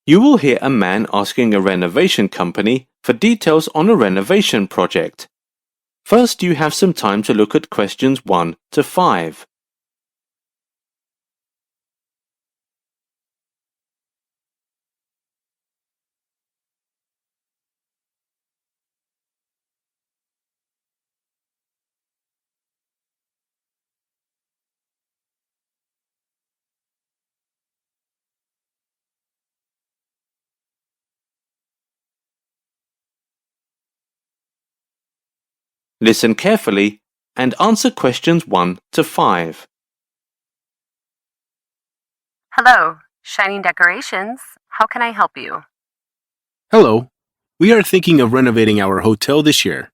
You will hear a man asking a renovation company for details on a renovation project. First, you have some time to look at questions 1 to 5. Listen carefully and answer questions 1 to 5. Hello, Shining Decorations. How can I help you? Hello. We are thinking of renovating our hotel this year.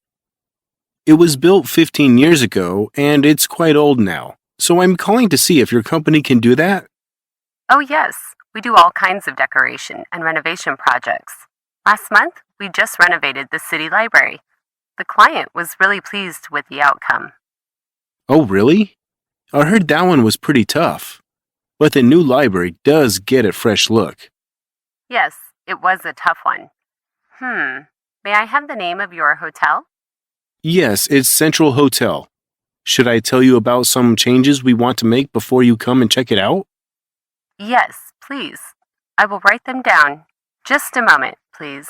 It was built 15 years ago, and it's quite old now. So I'm calling to see if your company can do that. Oh, yes. We do all kinds of decoration and renovation projects. Last month, we just renovated the city library. The client was really pleased with the outcome. Oh, really? I heard that one was pretty tough. But the new library does get a fresh look. Yes, it was a tough one. May I have the name of your hotel? Yes, it's Central Hotel. Should I tell you about some changes we want to make before you come and check it out? Yes, please. I will write them down. Just a moment, please.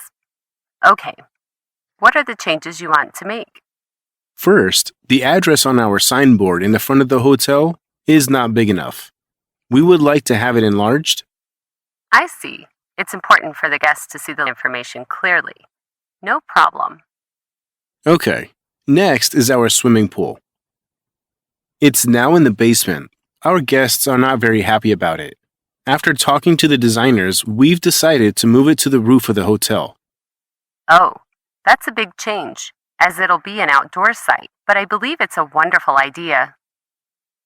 Okay. What are the changes you want to make? First, the address on our signboard in the front of the hotel is not big enough. We would like to have it enlarged. I see. It's important for the guests to see the information clearly. No problem. Okay. Next is our swimming pool. It's now in the basement. Our guests are not very happy about it. After talking to the designers, we've decided to move it to the roof of the hotel. Oh, that's a big change, as it'll be an outdoor site, but I believe it's a wonderful idea.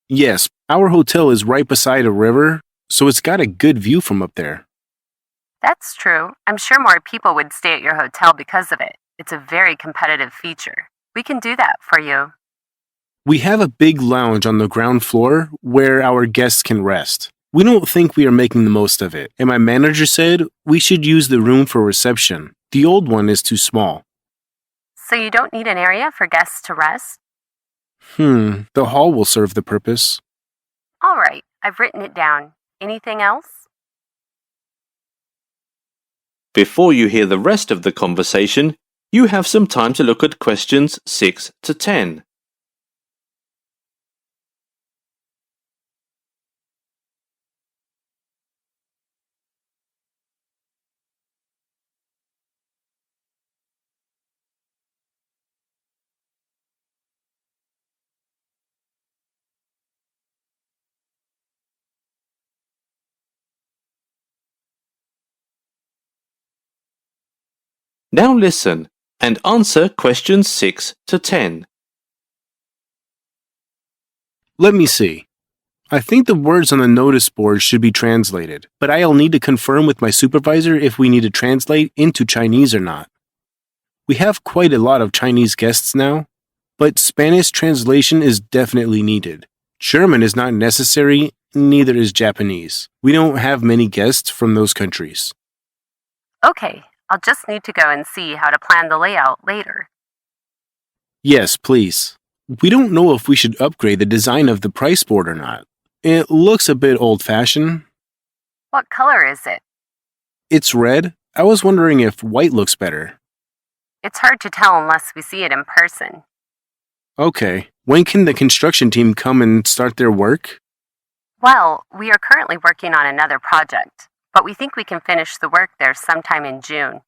Yes, our hotel is right beside a river, so it's got a good view from up there. That's true. I'm sure more people would stay at your hotel because of it. It's a very competitive feature. We can do that for you. We have a big lounge on the ground floor where our guests can rest. We don't think we are making the most of it, and my manager said we should use the room for reception. The old one is too small. So you don't need an area for guests to rest? The hall will serve the purpose. All right, I've written it down. Anything else? Before you hear the rest of the conversation, you have some time to look at questions 6 to 10. Now listen and answer questions 6 to 10. Let me see. I think the words on the notice board should be translated, but I'll need to confirm with my supervisor if we need to translate into Chinese or not. We have quite a lot of Chinese guests now, but Spanish translation is definitely needed. German is not necessary, neither is Japanese. We don't have many guests from those countries. Okay, I'll just need to go and see how to plan the layout later. Yes, please. We don't know if we should upgrade the design of the price board or not. It looks a bit old-fashioned. What color is it? It's red. I was wondering if white looks better. It's hard to tell unless we see it in person. Okay. When can the construction team come and start their work? Well, we are currently working on another project, but we think we can finish the work there sometime in June.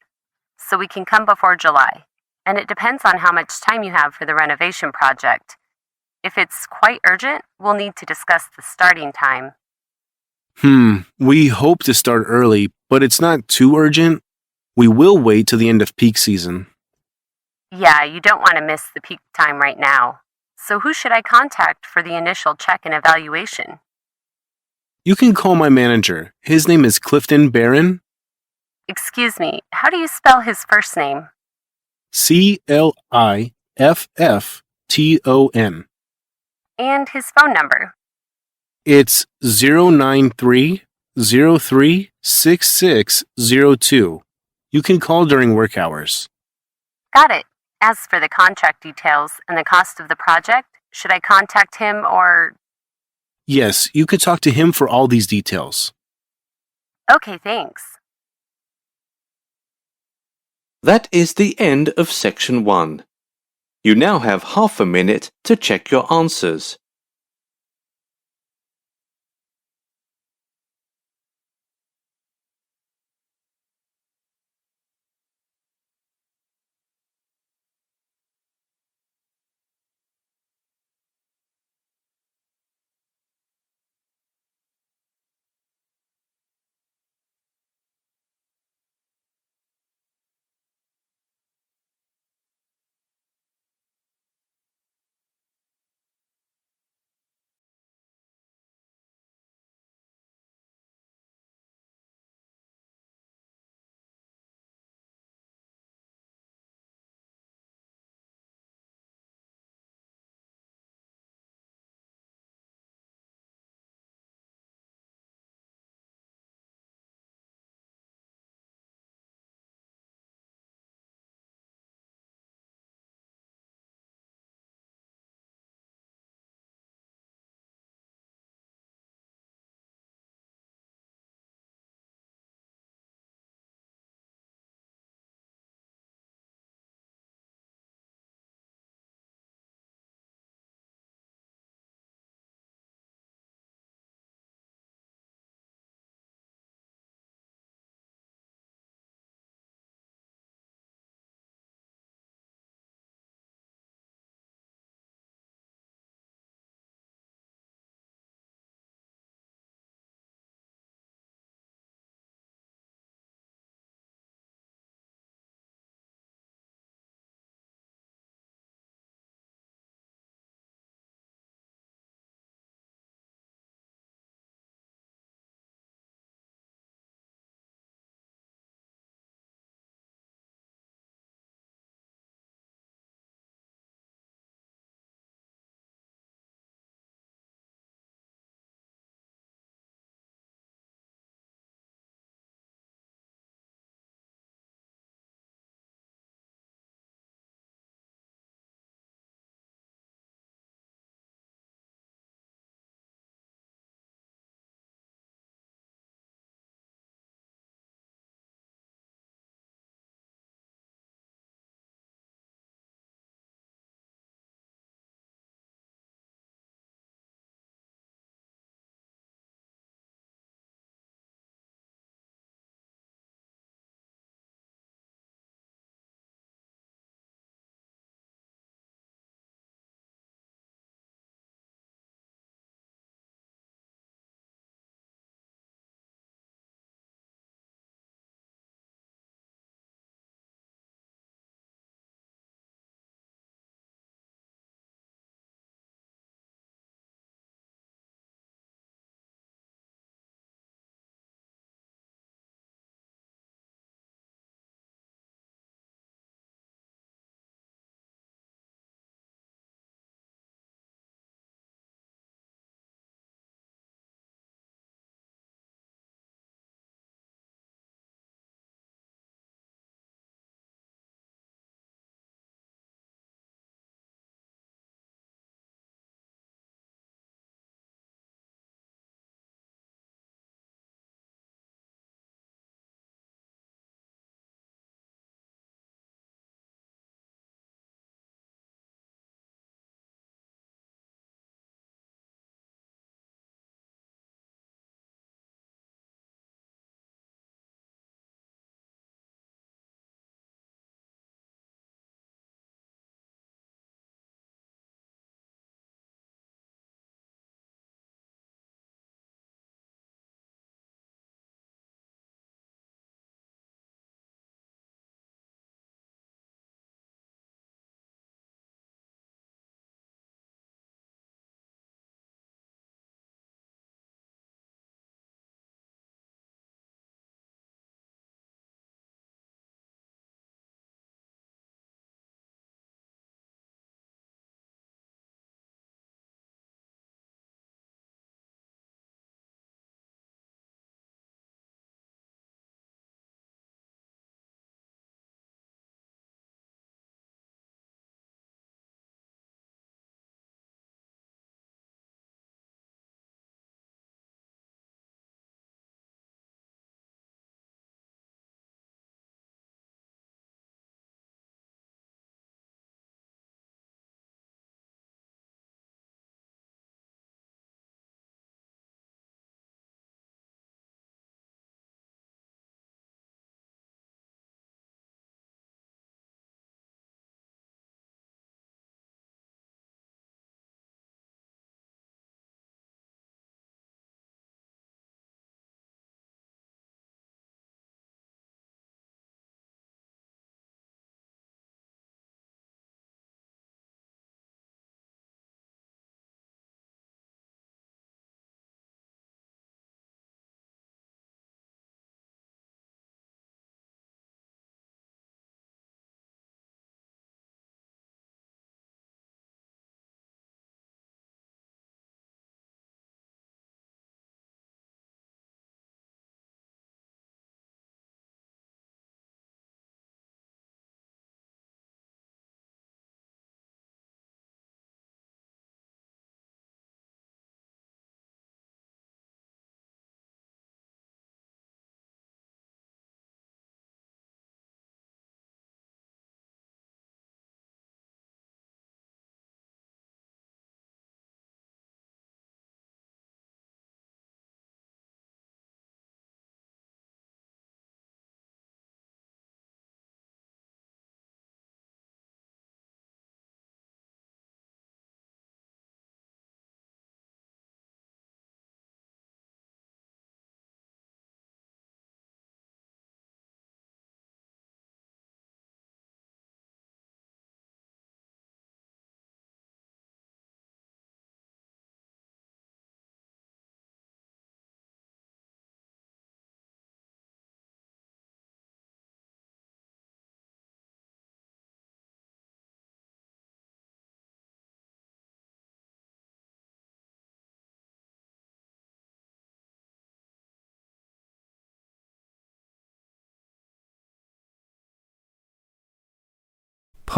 So we can come before July. And it depends on how much time you have for the renovation project. If it's quite urgent, we'll need to discuss the starting time. We hope to start early, but it's not too urgent. We will wait till the end of peak season. Yeah, you don't want to miss the peak time right now. So who should I contact for the initial check and evaluation? You can call my manager. His name is Clifton Barron. Excuse me, how do you spell his first name? Cliffton. And his phone number? It's 093 036602. You can call during work hours. Got it. As for the contract details and the cost of the project, should I contact him or... Yes, you could talk to him for all these details. Okay, thanks. That is the end of section 1. You now have half a minute to check your answers.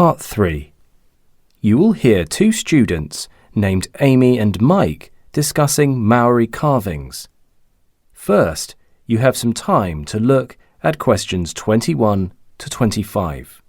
Part 3. You will hear two students named Amy and Mike discussing Maori carvings. First, you have some time to look at questions 21 to 25.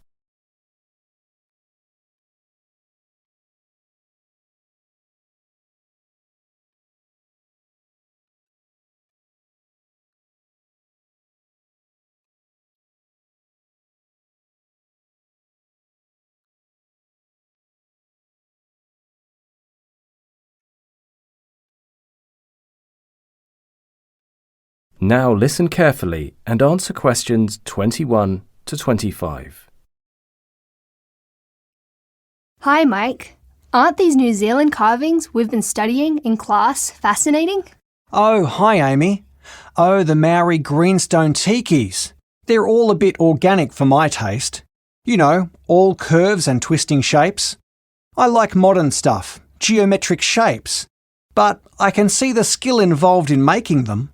Now listen carefully and answer questions 21 to 25. Hi, Mike. Aren't these New Zealand carvings we've been studying in class fascinating? Oh, hi, Amy. Oh, the Maori greenstone tikis. They're all a bit organic for my taste. You know, all curves and twisting shapes. I like modern stuff, geometric shapes. But I can see the skill involved in making them.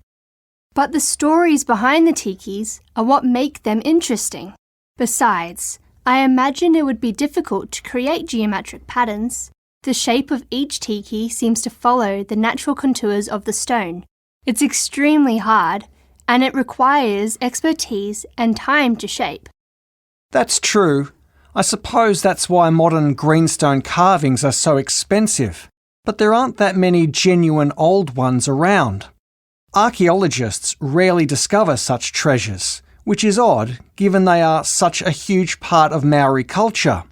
But the stories behind the tikis are what make them interesting. Besides, I imagine it would be difficult to create geometric patterns. The shape of each tiki seems to follow the natural contours of the stone. It's extremely hard, and it requires expertise and time to shape. That's true. I suppose that's why modern greenstone carvings are so expensive. But there aren't that many genuine old ones around. Archaeologists rarely discover such treasures, which is odd given they are such a huge part of Maori culture.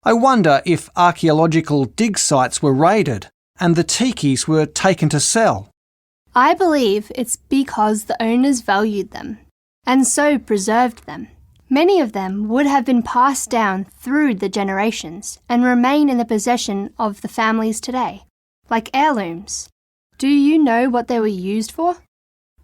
I wonder if archaeological dig sites were raided and the tikis were taken to sell. I believe it's because the owners valued them, and so preserved them. Many of them would have been passed down through the generations and remain in the possession of the families today, like heirlooms. Do you know what they were used for?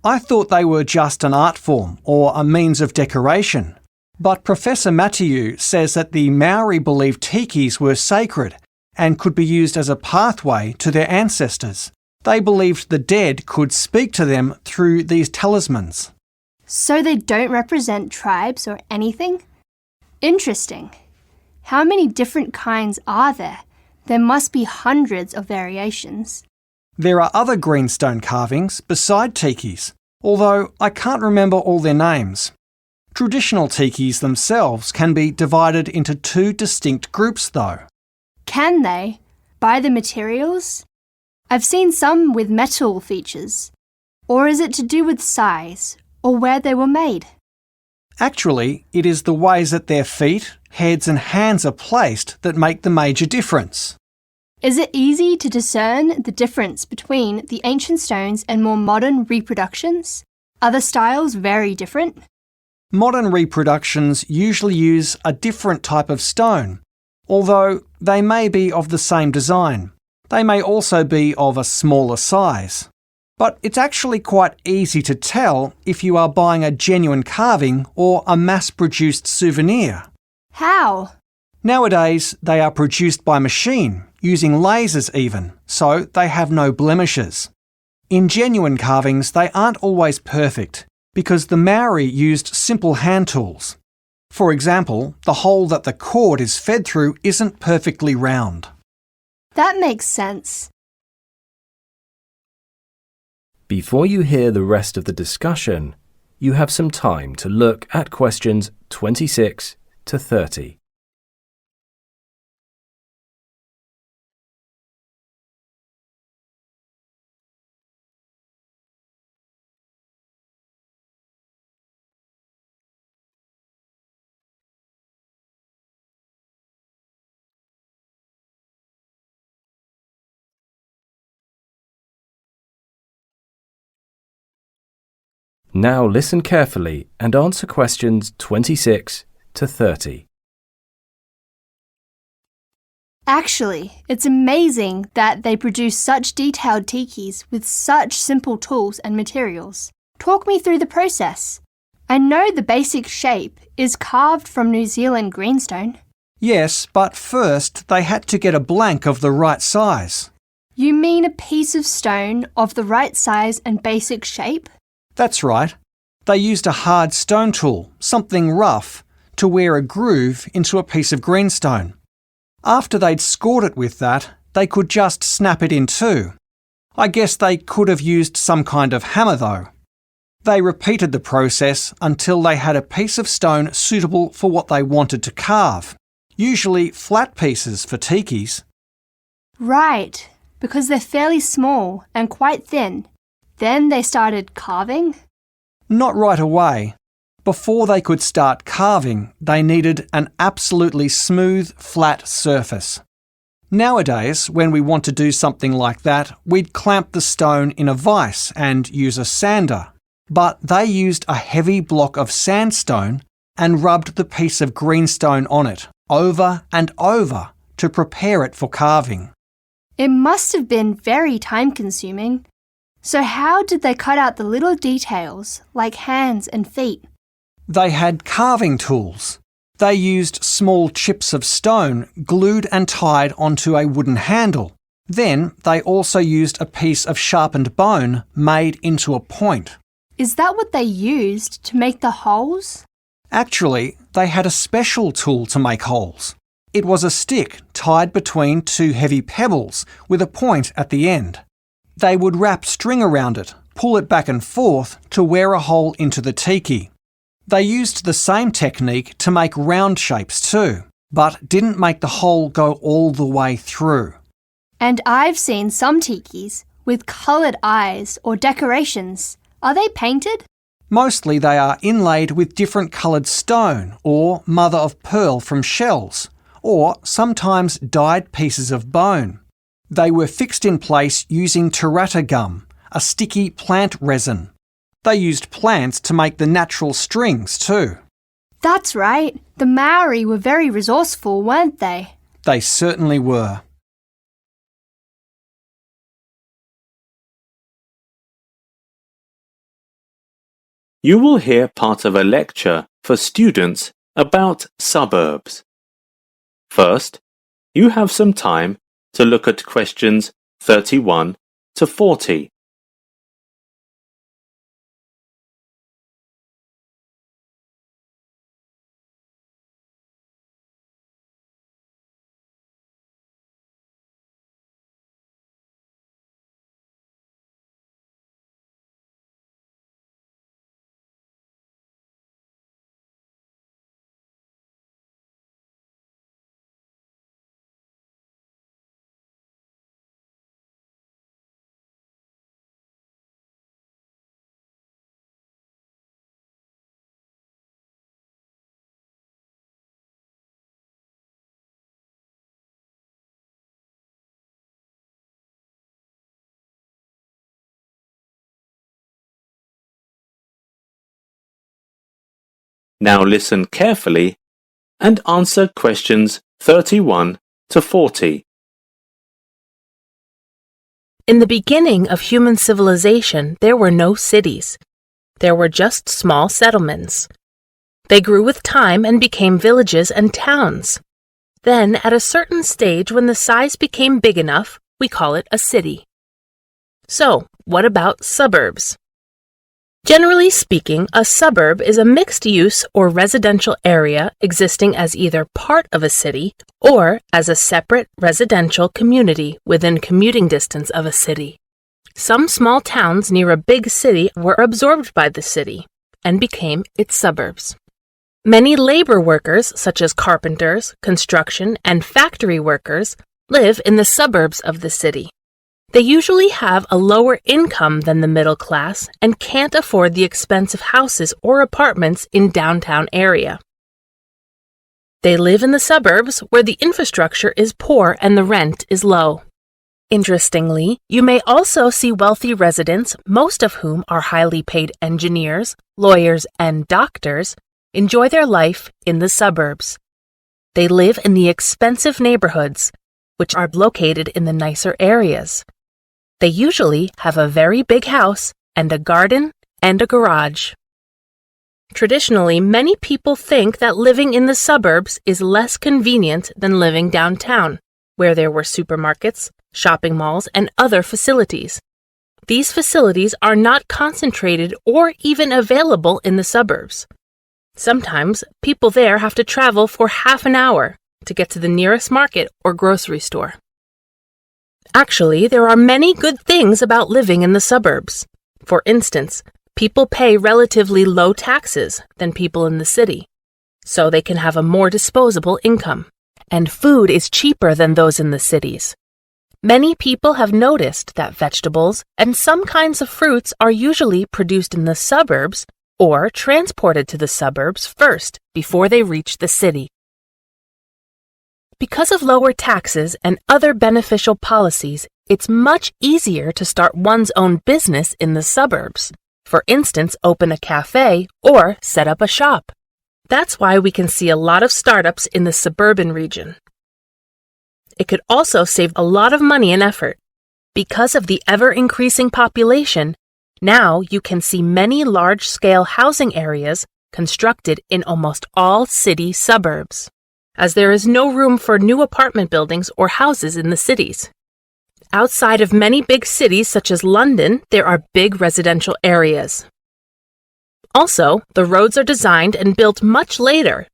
I thought they were just an art form or a means of decoration. But Professor Mathieu says that the Maori believed tikis were sacred and could be used as a pathway to their ancestors. They believed the dead could speak to them through these talismans. So they don't represent tribes or anything? Interesting. How many different kinds are there? There must be hundreds of variations. There are other greenstone carvings beside tikis, although I can't remember all their names. Traditional tikis themselves can be divided into two distinct groups though. Can they? By the materials? I've seen some with metal features. Or is it to do with size, or where they were made? Actually, it is the ways that their feet, heads and hands are placed that make the major difference. Is it easy to discern the difference between the ancient stones and more modern reproductions? Are the styles very different? Modern reproductions usually use a different type of stone, although they may be of the same design. They may also be of a smaller size. But it's actually quite easy to tell if you are buying a genuine carving or a mass-produced souvenir. How? Nowadays, they are produced by machine, using lasers even, so they have no blemishes. In genuine carvings, they aren't always perfect, because the Maori used simple hand tools. For example, the hole that the cord is fed through isn't perfectly round. That makes sense. Before you hear the rest of the discussion, you have some time to look at questions 26 to 30. Now listen carefully and answer questions 26 to 30. Actually, it's amazing that they produce such detailed tikis with such simple tools and materials. Talk me through the process. I know the basic shape is carved from New Zealand greenstone. Yes, but first they had to get a blank of the right size. You mean a piece of stone of the right size and basic shape? That's right. They used a hard stone tool, something rough, to wear a groove into a piece of greenstone. After they'd scored it with that, they could just snap it in two. I guess they could have used some kind of hammer though. They repeated the process until they had a piece of stone suitable for what they wanted to carve, usually flat pieces for tikis. Right, because they're fairly small and quite thin. Then they started carving? Not right away. Before they could start carving, they needed an absolutely smooth, flat surface. Nowadays, when we want to do something like that, we'd clamp the stone in a vise and use a sander. But they used a heavy block of sandstone and rubbed the piece of greenstone on it, over and over, to prepare it for carving. It must have been very time-consuming. So how did they cut out the little details, like hands and feet? They had carving tools. They used small chips of stone glued and tied onto a wooden handle. Then they also used a piece of sharpened bone made into a point. Is that what they used to make the holes? Actually, they had a special tool to make holes. It was a stick tied between two heavy pebbles with a point at the end. They would wrap string around it, pull it back and forth to wear a hole into the tiki. They used the same technique to make round shapes too, but didn't make the hole go all the way through. And I've seen some tikis with coloured eyes or decorations. Are they painted? Mostly they are inlaid with different coloured stone or mother of pearl from shells, or sometimes dyed pieces of bone. They were fixed in place using tarata gum, a sticky plant resin. They used plants to make the natural strings too. That's right. The Maori were very resourceful, weren't they? They certainly were. You will hear part of a lecture for students about suburbs. First, you have some time to look at questions 31 to 40. Now listen carefully and answer questions 31 to 40. In the beginning of human civilization, there were no cities. There were just small settlements. They grew with time and became villages and towns. Then, at a certain stage when the size became big enough, we call it a city. So, what about suburbs? Generally speaking, a suburb is a mixed-use or residential area existing as either part of a city or as a separate residential community within commuting distance of a city. Some small towns near a big city were absorbed by the city and became its suburbs. Many labor workers, such as carpenters, construction, and factory workers, live in the suburbs of the city. They usually have a lower income than the middle class and can't afford the expensive houses or apartments in downtown area. They live in the suburbs where the infrastructure is poor and the rent is low. Interestingly, you may also see wealthy residents, most of whom are highly paid engineers, lawyers, and doctors, enjoy their life in the suburbs. They live in the expensive neighborhoods, which are located in the nicer areas. They usually have a very big house and a garden and a garage. Traditionally, many people think that living in the suburbs is less convenient than living downtown, where there were supermarkets, shopping malls, and other facilities. These facilities are not concentrated or even available in the suburbs. Sometimes people there have to travel for half an hour to get to the nearest market or grocery store. Actually, there are many good things about living in the suburbs. For instance, people pay relatively low taxes than people in the city, so they can have a more disposable income. And food is cheaper than those in the cities. Many people have noticed that vegetables and some kinds of fruits are usually produced in the suburbs or transported to the suburbs first before they reach the city. Because of lower taxes and other beneficial policies, it's much easier to start one's own business in the suburbs. For instance, open a cafe or set up a shop. That's why we can see a lot of startups in the suburban region. It could also save a lot of money and effort. Because of the ever-increasing population, now you can see many large-scale housing areas constructed in almost all city suburbs, as there is no room for new apartment buildings or houses in the cities. Outside of many big cities such as London, there are big residential areas. Also, the roads are designed and built much later,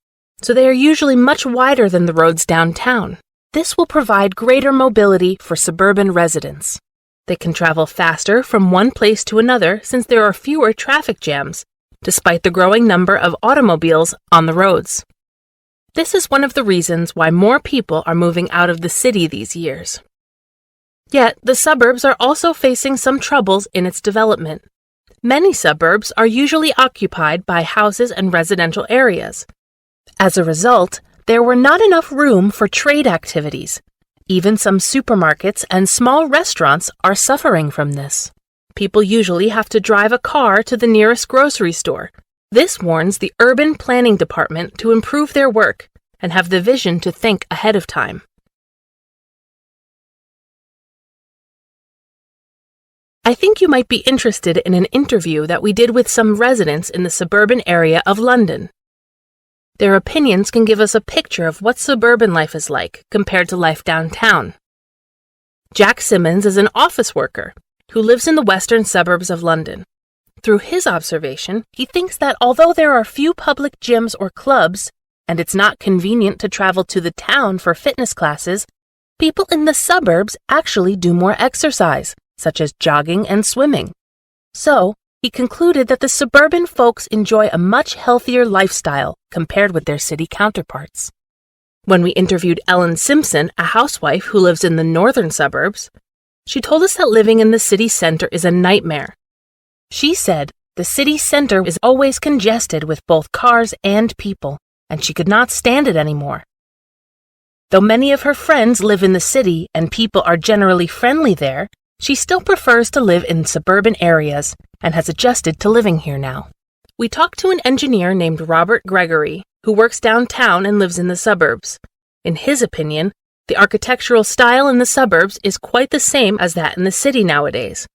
so they are usually much wider than the roads downtown. This will provide greater mobility for suburban residents. They can travel faster from one place to another since there are fewer traffic jams, despite the growing number of automobiles on the roads. This is one of the reasons why more people are moving out of the city these years. Yet, the suburbs are also facing some troubles in its development. Many suburbs are usually occupied by houses and residential areas. As a result, there were not enough room for trade activities. Even some supermarkets and small restaurants are suffering from this. People usually have to drive a car to the nearest grocery store. This warns the urban planning department to improve their work and have the vision to think ahead of time. I think you might be interested in an interview that we did with some residents in the suburban area of London. Their opinions can give us a picture of what suburban life is like compared to life downtown. Jack Simmons is an office worker who lives in the western suburbs of London. Through his observation, he thinks that although there are few public gyms or clubs, and it's not convenient to travel to the town for fitness classes, people in the suburbs actually do more exercise, such as jogging and swimming. So, he concluded that the suburban folks enjoy a much healthier lifestyle compared with their city counterparts. When we interviewed Ellen Simpson, a housewife who lives in the northern suburbs, she told us that living in the city center is a nightmare. She said the city center is always congested with both cars and people, and she could not stand it anymore. Though many of her friends live in the city and people are generally friendly there, she still prefers to live in suburban areas and has adjusted to living here now. We talked to an engineer named Robert Gregory, who works downtown and lives in the suburbs. In his opinion, the architectural style in the suburbs is quite the same as that in the city nowadays.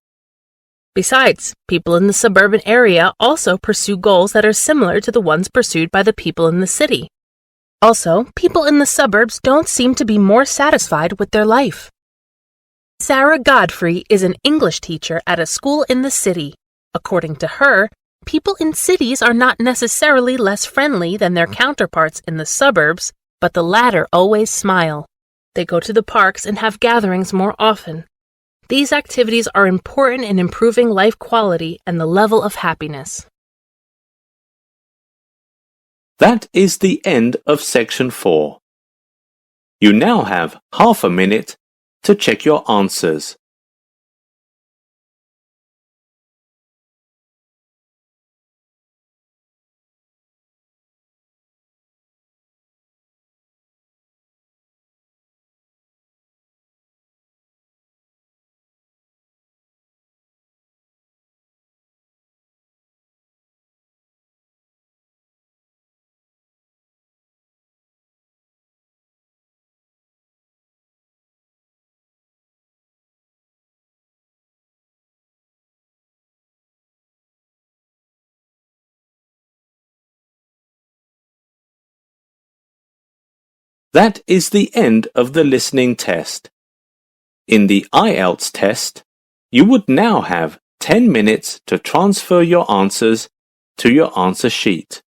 Besides, people in the suburban area also pursue goals that are similar to the ones pursued by the people in the city. Also, people in the suburbs don't seem to be more satisfied with their life. Sarah Godfrey is an English teacher at a school in the city. According to her, people in cities are not necessarily less friendly than their counterparts in the suburbs, but the latter always smile. They go to the parks and have gatherings more often. These activities are important in improving life quality and the level of happiness. That is the end of section 4. You now have half a minute to check your answers. That is the end of the listening test. In the IELTS test, you would now have 10 minutes to transfer your answers to your answer sheet.